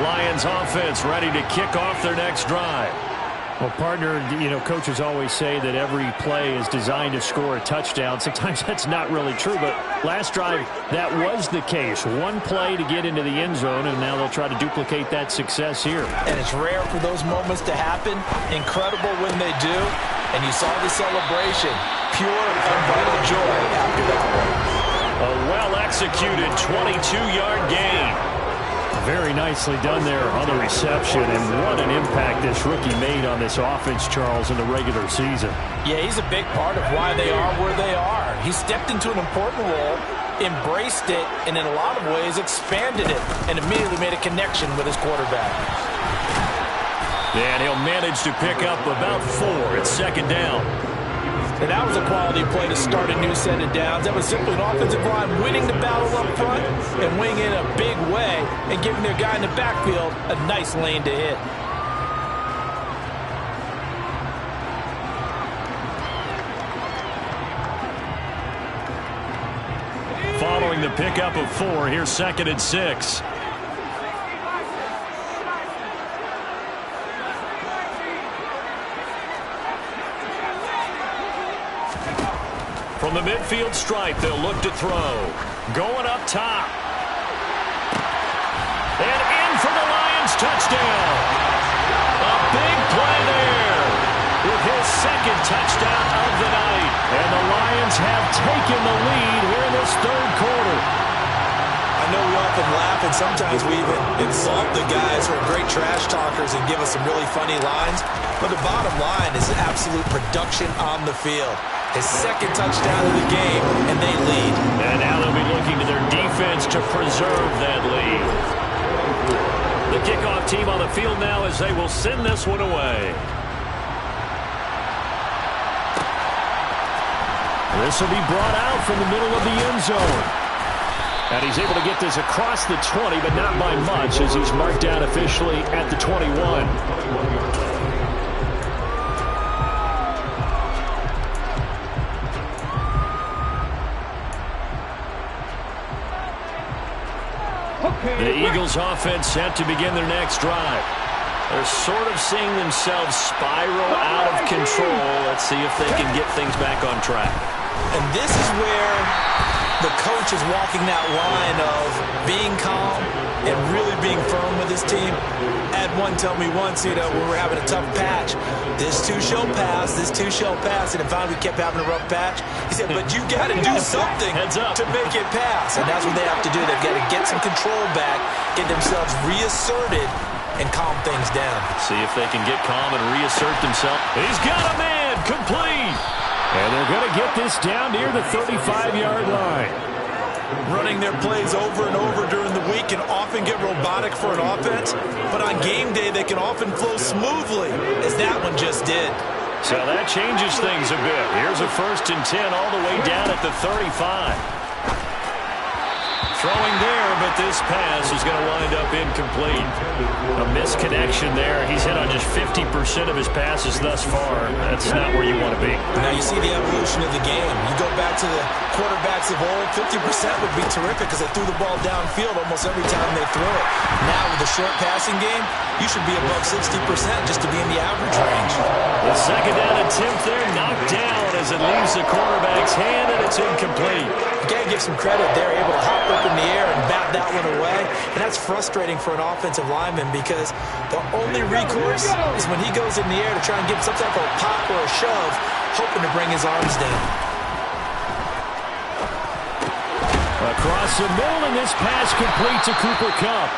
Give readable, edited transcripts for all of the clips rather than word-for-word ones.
Lions offense ready to kick off their next drive. Well, partner, coaches always say that every play is designed to score a touchdown. Sometimes that's not really true, but last drive, that was the case. One play to get into the end zone, and now they'll try to duplicate that success here. And it's rare for those moments to happen. Incredible when they do. And you saw the celebration. Pure, unbridled joy after that one. A well-executed 22-yard gain. Very nicely done there on the reception, and what an impact this rookie made on this offense, Charles, in the regular season. Yeah, he's a big part of why they are where they are. He stepped into an important role, embraced it, and in a lot of ways expanded it, and immediately made a connection with his quarterback. And he'll manage to pick up about 4 at second down. And that was a quality play to start a new set of downs. That was simply an offensive line winning the battle up front and winning in a big way and giving their guy in the backfield a nice lane to hit. Following the pickup of 4, here's 2nd and 6. From the midfield stripe, they'll look to throw. Going up top. And in for the Lions touchdown. A big play there with his 2nd touchdown of the night. And the Lions have taken the lead here in this 3rd quarter. I know we often laugh, and sometimes we even insult the guys who are great trash talkers and give us some really funny lines. But the bottom line is absolute production on the field. His 2nd touchdown of the game, and they lead. And now they'll be looking to their defense to preserve that lead. The kickoff team on the field now as they will send this one away. This will be brought out from the middle of the end zone. And he's able to get this across the 20, but not by much, as he's marked down officially at the 21. The Eagles offense set to begin their next drive. They're sort of seeing themselves spiral out of control. Let's see if they can get things back on track. And this is where the coach is walking that line of being calm and really being firm with his team. Had one tell me once, when we were having a tough patch, this too shall pass, this too shall pass, and if finally we kept having a rough patch, he said, but you got to do something to make it pass. And that's what they have to do. They've got to get some control back, get themselves reasserted, and calm things down. See if they can get calm and reassert themselves. He's got a man, complete. And they're going to get this down near the 35-yard line. Running their plays over and over during the week can often get robotic for an offense, but on game day they can often flow smoothly, as that one just did. So that changes things a bit. Here's a 1st and 10 all the way down at the 35. Throwing there, but this pass is going to wind up incomplete. A misconnection there. He's hit on just 50% of his passes thus far. That's not where you want to be. Now you see the evolution of the game. You go back to the quarterbacks of old, 50% would be terrific because they threw the ball downfield almost every time they throw it. Now with the short passing game, you should be above 60% just to be in the average range. The 2nd down attempt there knocked down as it leaves the quarterback's hand, and it's incomplete. You got to give some credit. They're able to hop up in the air and bat that one away. And that's frustrating for an offensive lineman because the only recourse is when he goes in the air to try and get some type of a pop or a shove, hoping to bring his arms down. Across the middle, and this pass complete to Cooper Kupp.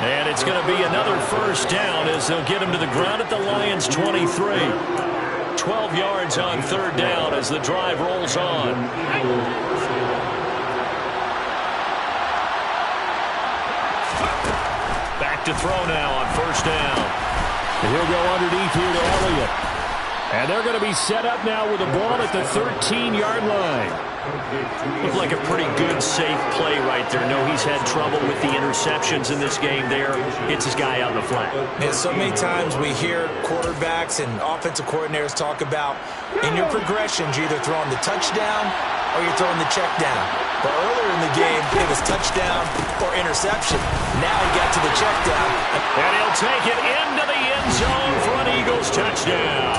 And it's going to be another 1st down as they'll get him to the ground at the Lions' 23. 12 yards on 3rd down as the drive rolls on. Back to throw now on 1st down. And he'll go underneath here to Elliott. And they're going to be set up now with the ball at the 13-yard line. Looked like a pretty good, safe play right there. No, he's had trouble with the interceptions in this game there. Hits his guy out in the flat. And so many times we hear quarterbacks and offensive coordinators talk about in your progressions, you're either throwing the touchdown or you're throwing the check down. But earlier in the game, it was touchdown or interception. Now he got to the check down. And he'll take it into the end zone for an Eagles touchdown.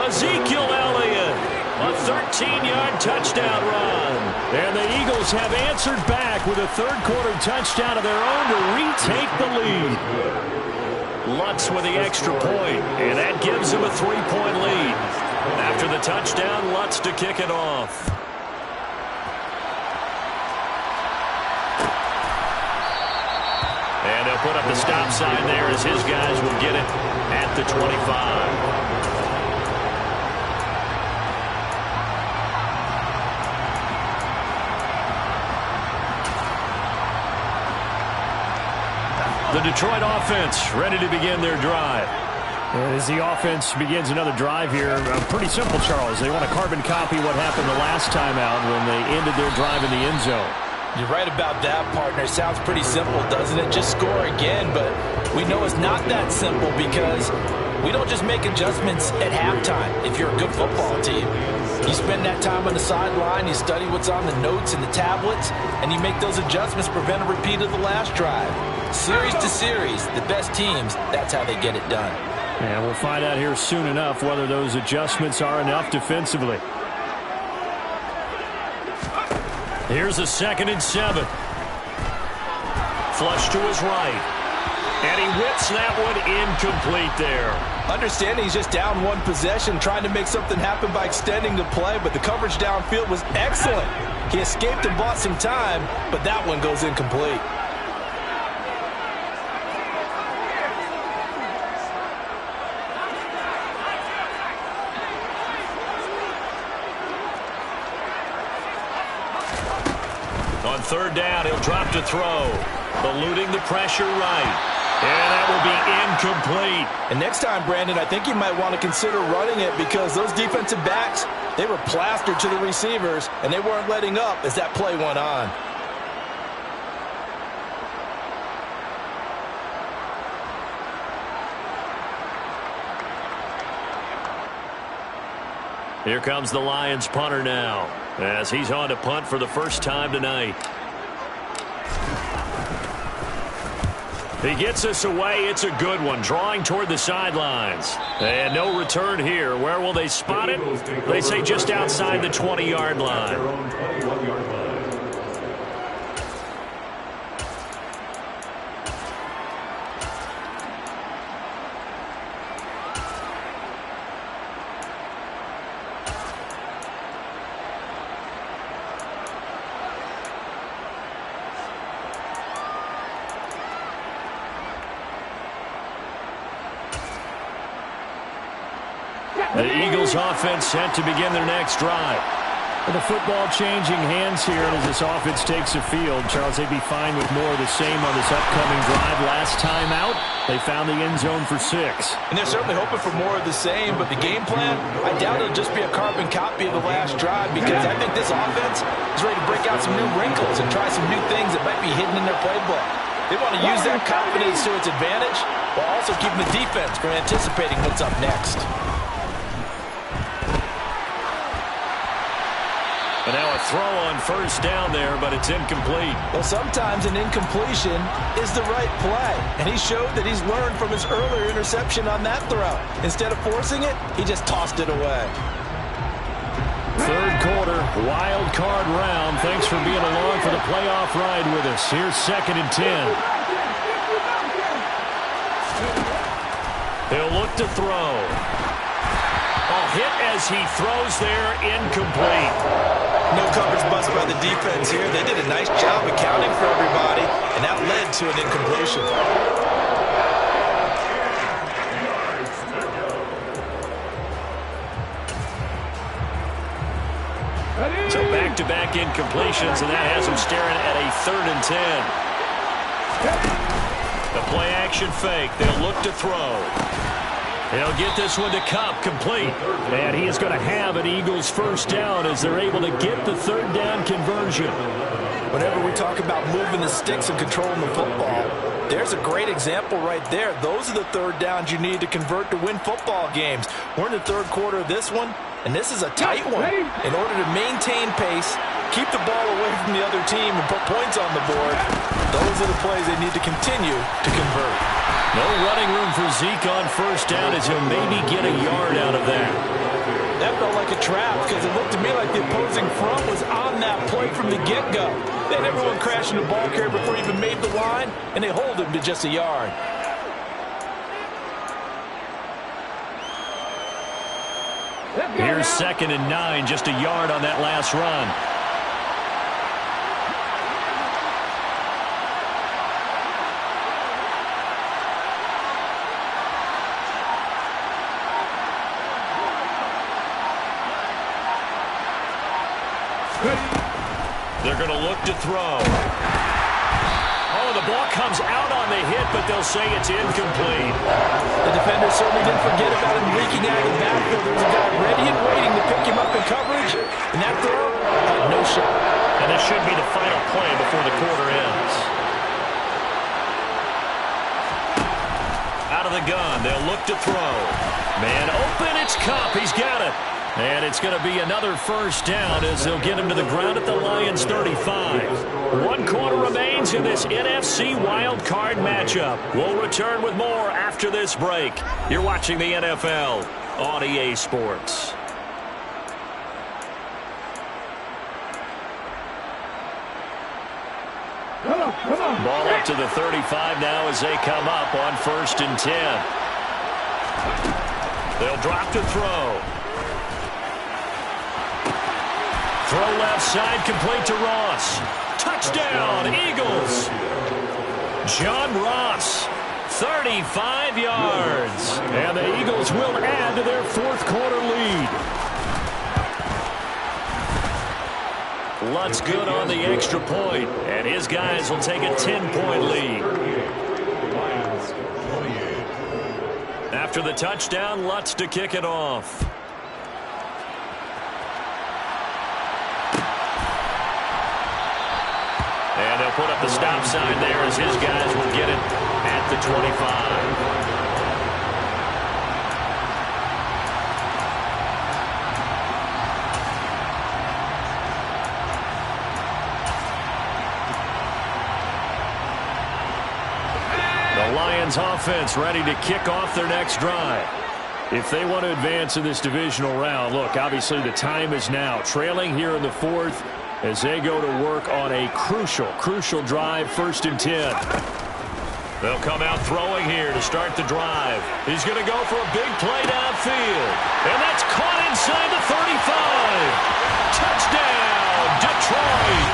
Ezekiel Elliott, a 13-yard touchdown run. And the Eagles have answered back with a third-quarter touchdown of their own to retake the lead. Lutz with the extra point, and that gives him a 3-point lead. After the touchdown, Lutz to kick it off. And he'll put up the stop sign there as his guys will get it at the 25. The Detroit offense ready to begin their drive. As the offense begins another drive here, pretty simple, Charles. They want to carbon copy what happened the last time out when they ended their drive in the end zone. You're right about that, partner. Sounds pretty simple, doesn't it? Just score again, but we know it's not that simple because we don't just make adjustments at halftime if you're a good football team. You spend that time on the sideline, you study what's on the notes and the tablets, and you make those adjustments to prevent a repeat of the last drive. Series to series, the best teams, that's how they get it done. And we'll find out here soon enough whether those adjustments are enough defensively. Here's a 2nd and 7. Flush to his right. And he whips that one incomplete there. Understanding he's just down one possession, trying to make something happen by extending the play, but the coverage downfield was excellent. He escaped and bought some time, but that one goes incomplete. On 3rd down, he'll drop to throw. Eluding the pressure right. And that will be incomplete. And next time, Brandon, I think you might want to consider running it because those defensive backs, they were plastered to the receivers, and they weren't letting up as that play went on. Here comes the Lions punter now as he's on to punt for the first time tonight. He gets us away. It's a good one. Drawing toward the sidelines. And no return here. Where will they spot it? They say just outside the 20-yard line. The Eagles offense set to begin their next drive. With the football changing hands here as this offense takes the field, Charles, they'd be fine with more of the same on this upcoming drive. Last time out, they found the end zone for 6. And they're certainly hoping for more of the same, but the game plan, I doubt it'll just be a carbon copy of the last drive because I think this offense is ready to break out some new wrinkles and try some new things that might be hidden in their playbook. They want to use that confidence to its advantage while also keeping the defense from anticipating what's up next. And now a throw on 1st down there, but it's incomplete. Well, sometimes an incompletion is the right play, and he showed that he's learned from his earlier interception on that throw. Instead of forcing it, he just tossed it away. 3rd quarter, wild card round. Thanks for being along for the playoff ride with us. Here's 2nd and 10. He'll look to throw. Hit as he throws there, incomplete. No coverage bust by the defense here. They did a nice job accounting for everybody, and that led to an incompletion. So back-to-back incompletions, and that has him staring at a 3rd and 10. The play-action fake. They'll look to throw. He'll get this one to Cup, complete. And he is going to have an Eagles 1st down as they're able to get the 3rd down conversion. Whenever we talk about moving the sticks and controlling the football, there's a great example right there. Those are the 3rd downs you need to convert to win football games. We're in the 3rd quarter of this one, And this is a tight one. In order to maintain pace, keep the ball away from the other team, and put points on the board, those are the plays they need to continue to convert. No running room for Zeke on first down as he'll maybe get a yard out of that. That felt like a trap because it looked to me like the opposing front was on that play from the get-go. They had everyone crashing the ball carrier before he even made the line, and they hold him to just a yard. Here's 2nd and 9, just a yard on that last run. They're going to look to throw. Oh, the ball comes out on the hit, but they'll say it's incomplete. The defender certainly didn't forget about him leaking out of the backfield. There was a guy ready and waiting to pick him up in coverage, and that throw had no shot. And this should be the final play before the quarter ends. Out of the gun, they'll look to throw. Man open, it's Kupp. He's got it. And it's going to be another first down as they'll get him to the ground at the Lions' 35. 1 quarter remains in this NFC Wild Card matchup. We'll return with more after this break. You're watching the NFL on EA Sports. Ball up to the 35 now as they come up on 1st and 10. They'll drop to throw. Throw left side, complete to Ross. Touchdown, Eagles. John Ross, 35 yards. And the Eagles will add to their 4th quarter lead. Lutz good on the extra point, and his guys will take a 10-point lead. After the touchdown, Lutz to kick it off. And they'll put up the stop sign there as his guys will get it at the 25. The Lions offense ready to kick off their next drive. If they want to advance in this divisional round, look, obviously the time is now. Trailing here in the 4th as they go to work on a crucial drive, 1st and 10. They'll come out throwing here to start the drive. He's going to go for a big play downfield. And that's caught inside the 35. Touchdown, Detroit.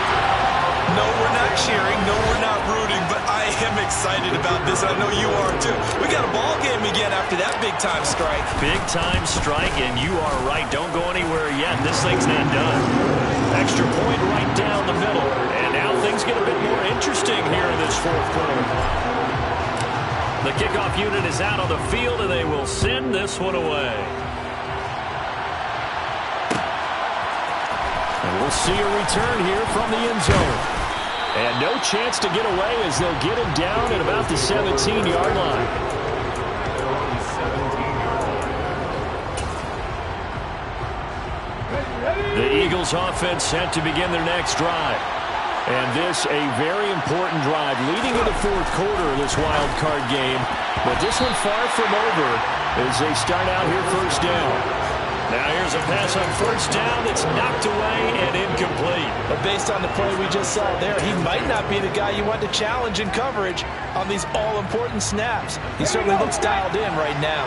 No, we're not cheering. No, we're not rooting. But I am excited about this. I know you are, too. We got a ball game again after that big-time strike. Big-time strike, and you are right. Don't go anywhere yet. This thing's not done. Extra point right down the middle. And now things get a bit more interesting here in this 4th quarter. The kickoff unit is out on the field, and they will send this one away. And we'll see a return here from the end zone. And no chance to get away as they'll get him down at about the 17-yard line. The Eagles offense set to begin their next drive. And this a very important drive leading into 4th quarter of this wild card game. But this one far from over as they start out here 1st down. Now here's a pass on 1st down that's knocked away and incomplete. But based on the play we just saw there, he might not be the guy you want to challenge in coverage on these all-important snaps. He certainly looks dialed in right now.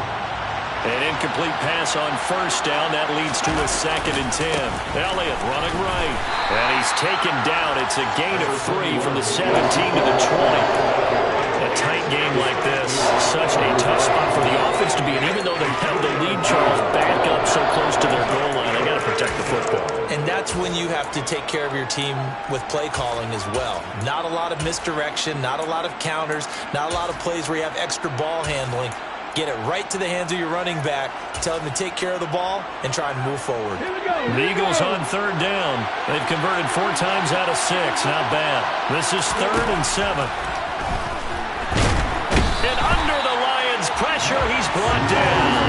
An incomplete pass on 1st down. That leads to a 2nd and 10. Elliott running right. And he's taken down. It's a gain of 3 from the 17 to the 20. A tight game like this, such a tough spot for the offense to be in. Even though they held the lead, Charles, back up so close to their goal line, they got to protect the football. And that's when you have to take care of your team with play calling as well. Not a lot of misdirection, not a lot of counters, not a lot of plays where you have extra ball handling. Get it right to the hands of your running back, tell him to take care of the ball, and try and move forward. The Eagles on 3rd down. They've converted 4 times out of 6. Not bad. This is 3rd and 7. And under the Lions' pressure, he's brought down.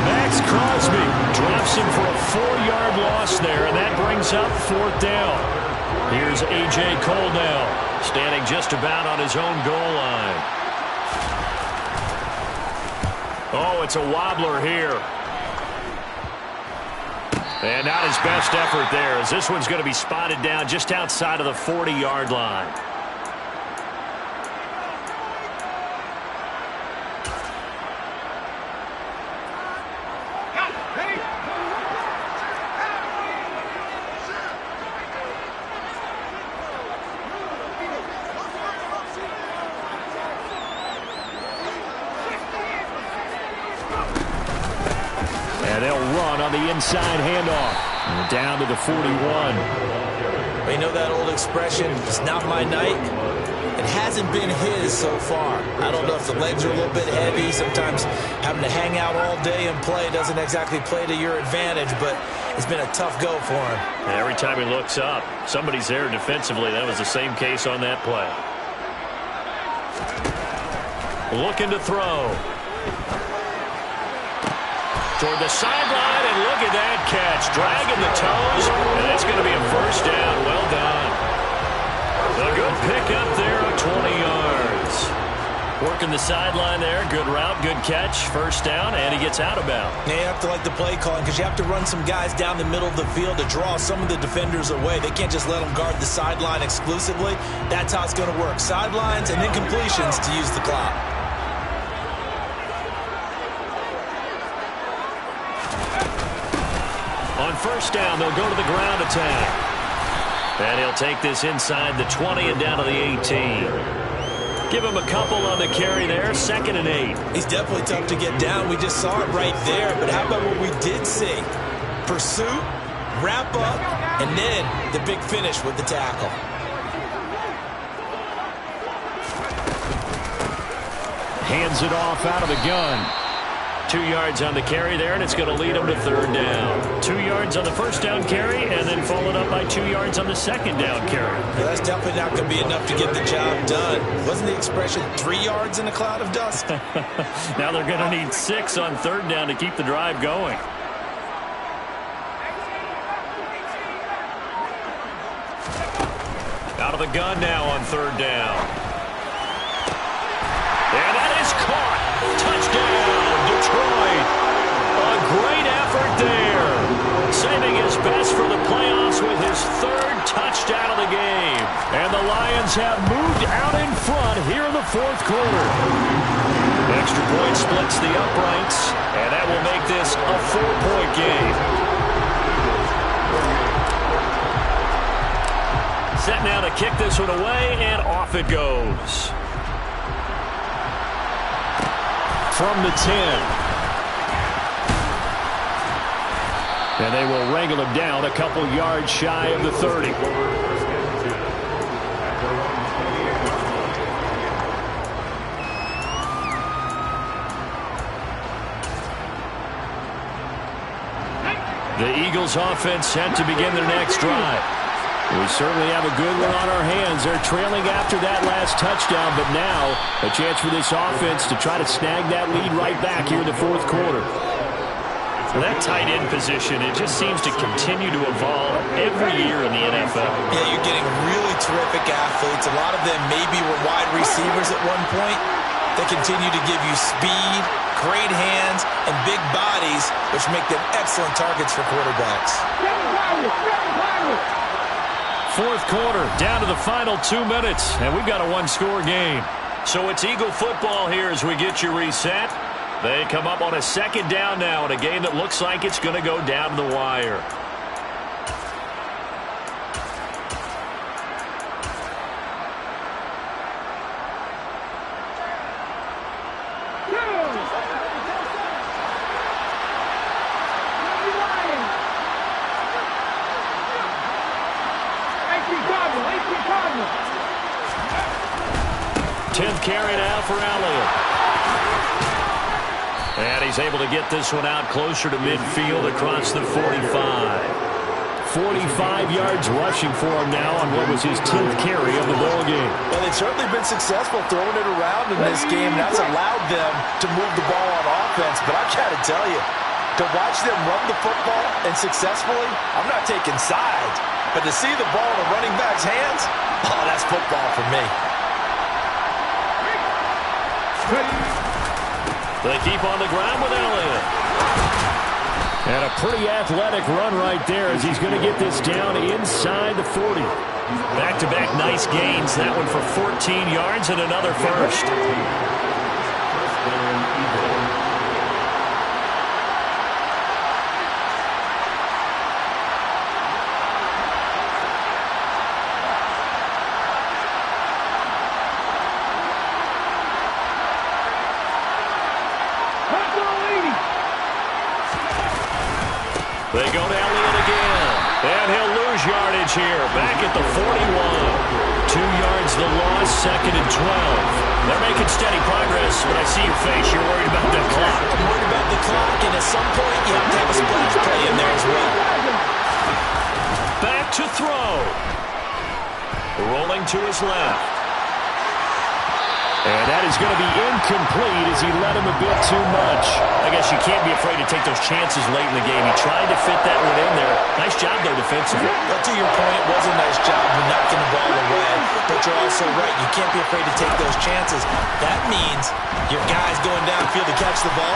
Max Crosby drops him for a 4-yard loss there, and that brings up 4th down. Here's A.J. Cole now, standing just about on his own goal line. Oh, it's a wobbler here. And not his best effort there, as this one's going to be spotted down just outside of the 40-yard line. Inside handoff. And down to the 41. You know that old expression, it's not my night? It hasn't been his so far. I don't know if the legs are a little bit heavy. Sometimes having to hang out all day and play doesn't exactly play to your advantage, but it's been a tough go for him. And every time he looks up, somebody's there defensively. That was the same case on that play. Looking to throw. Toward the sideline, and look at that catch. Dragging the toes, and it's going to be a 1st down. Well done. A good pickup there of 20 yards. Working the sideline there. Good route, good catch. 1st down, and he gets out of bounds. Yeah, you have to like the play calling because you have to run some guys down the middle of the field to draw some of the defenders away. They can't just let them guard the sideline exclusively. That's how it's going to work. Sidelines and then completions to use the clock. On 1st down, they'll go to the ground attack. And he'll take this inside the 20 and down to the 18. Give him a couple on the carry there. 2nd and 8. He's definitely tough to get down. We just saw it right there. But how about what we did see? Pursuit, wrap up, and then the big finish with the tackle. Hands it off out of the gun. 2 yards on the carry there, and it's going to lead him to 3rd down. 2 yards on the 1st down carry, and then followed up by 2 yards on the 2nd down carry. Yeah, that's definitely not going to be enough to get the job done. Wasn't the expression 3 yards in a cloud of dust? Now they're going to need 6 on 3rd down to keep the drive going. Out of the gun now on 3rd down. And that is caught. Touchdown, Detroit. A great effort there. Saving his best for the playoffs with his 3rd touchdown of the game. And the Lions have moved out in front here in the 4th quarter. Extra point splits the uprights, and that will make this a 4-point game. Set now to kick this one away, and off it goes. From the 10. And they will wrangle him down a couple yards shy of the 30. The Eagles offense set to begin their next drive. We certainly have a good one on our hands. They're trailing after that last touchdown, but now a chance for this offense to try to snag that lead right back here in the 4th quarter. Well, that tight end position, it just seems to continue to evolve every year in the NFL. Yeah, you're getting really terrific athletes. A lot of them maybe were wide receivers at one point. They continue to give you speed, great hands, and big bodies, which make them excellent targets for quarterbacks. 4th quarter, down to the final 2 minutes, and we've got a 1-score game. So it's Eagle football here as we get you reset. They come up on a 2nd down now in a game that looks like it's going to go down the wire. Carry now for Elliott. And he's able to get this one out closer to midfield across the 45. 45 yards rushing for him now on what was his 10th carry of the ball game. Well, they've certainly been successful throwing it around in this game. That's allowed them to move the ball on offense. But I've got to tell you, To watch them run the football and successfully, I'm not taking sides. But to see the ball in a running back's hands, oh, that's football for me. They keep on the ground with Elliott. And a pretty athletic run right there as he's going to get this down inside the 40. Back-to-back nice gains. That one for 14 yards and another first. They go to Elliott again. And he'll lose yardage here. Back at the 41. 2 yards the loss, 2nd and 12. They're making steady progress, but I see your face. You're worried about that clock. I'm worried about the clock, and at some point, you have to have a splash play in there as well. Back to throw. Rolling to his left. And that is going to be incomplete as he let him a bit too much. I guess you can't be afraid to take those chances late in the game. He tried to fit that one in there. Nice job, though, defensively. But to your point, it was a nice job of knocking the ball away. But you're also right. You can't be afraid to take those chances. That means your guys going downfield to catch the ball,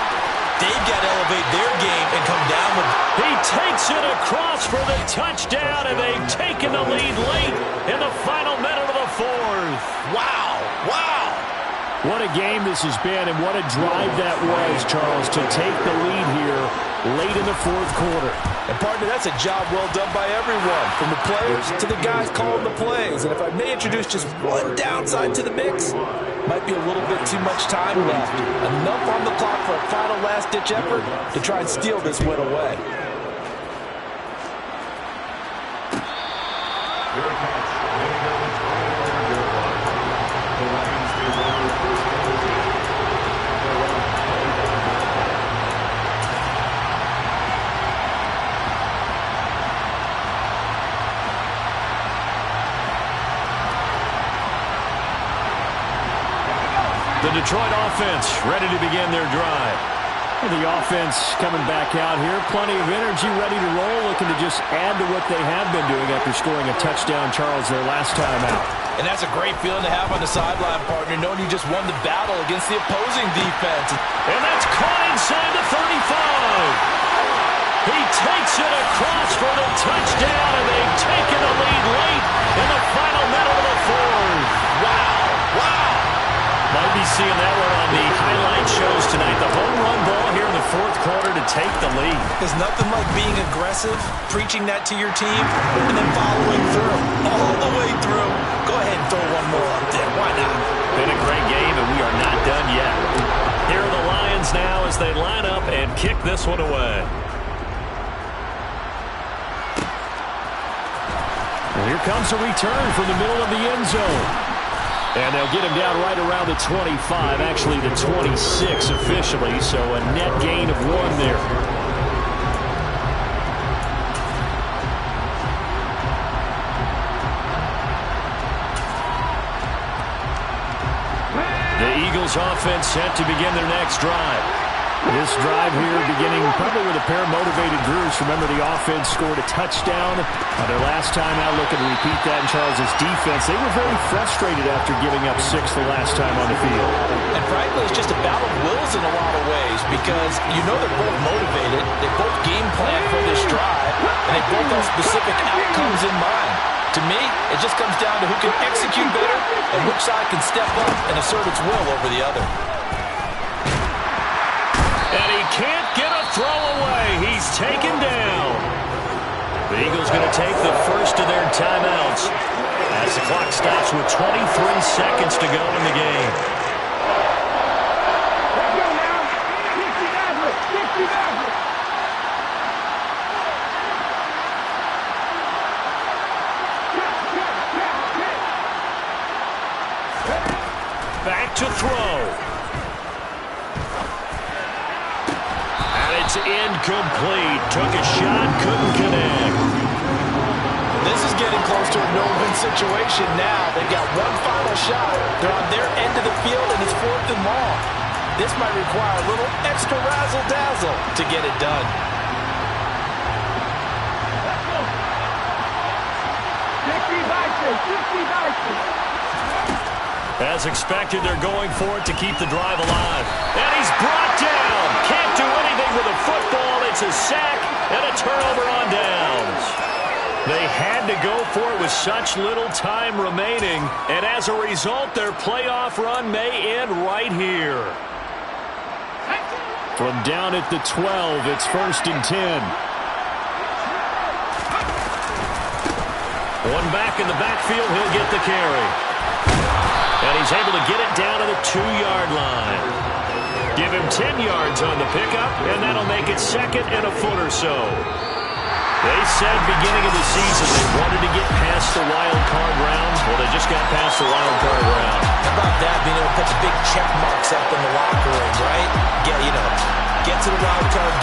they've got to elevate their game and come down with it. He takes it across for the touchdown, and they've taken the lead late in the final minute of the 4th. Wow. Wow. What a game this has been, and what a drive that was, Charles, to take the lead here late in the 4th quarter. And, partner, that's a job well done by everyone, from the players to the guys calling the plays. And if I may introduce just one downside to the mix, might be a little bit too much time left. Enough on the clock for a final last-ditch effort to try and steal this win away. The Detroit offense ready to begin their drive. And the offense coming back out here. Plenty of energy, ready to roll, looking to just add to what they have been doing after scoring a touchdown, Charles, their last time out. And that's a great feeling to have on the sideline, partner, knowing you just won the battle against the opposing defense. And that's caught inside the 35. He takes it across for the touchdown, and they've taken the lead late in the final minute of the 4th. Wow. Wow. Might be seeing that one on the highlight shows tonight. The home run ball here in the 4th quarter to take the lead. There's nothing like being aggressive, preaching that to your team, and then following through, all the way through. Go ahead and throw one more up there. Why not? Been a great game, and we are not done yet. Here are the Lions now as they line up and kick this one away. And here comes a return from the middle of the end zone. And they'll get him down right around the 25, actually the 26 officially, so a net gain of 1 there. The Eagles offense set to begin their next drive. This drive here beginning probably with a pair of motivated groups. Remember, the offense scored a touchdown on their last time out. Looking to repeat that in Charles's defense. They were very frustrated after giving up 6 the last time on the field. And frankly, it's just a battle of wills in a lot of ways because you know they're both motivated. They both game plan for this drive, and they both have specific outcomes in mind. To me, it just comes down to who can execute better and which side can step up and assert its will over the other. And he can't get a throw away. He's taken down. The Eagles going to take the first of their timeouts as the clock stops with 23 seconds to go in the game. Back to throw. It's incomplete. Took a shot, couldn't connect. This is getting close to a no-win situation now. They've got one final shot. They're on their end of the field, and it's 4th and long. This might require a little extra razzle-dazzle to get it done. As expected, they're going for it to keep the drive alive. And he's brought down. Can't do anything with a football. It's a sack and a turnover on downs. They had to go for it with such little time remaining. And as a result, their playoff run may end right here. From down at the 12, it's 1st and 10. One back in the backfield, he'll get the carry. And he's able to get it down to the 2-yard line. Give him 10 yards on the pickup, and that'll make it 2nd and a foot or so. They said beginning of the season they wanted to get past the wild card round. Well, they just got past the wild card round. How about that, being able to put the big check marks up in the locker room, right? Get to the wild card game.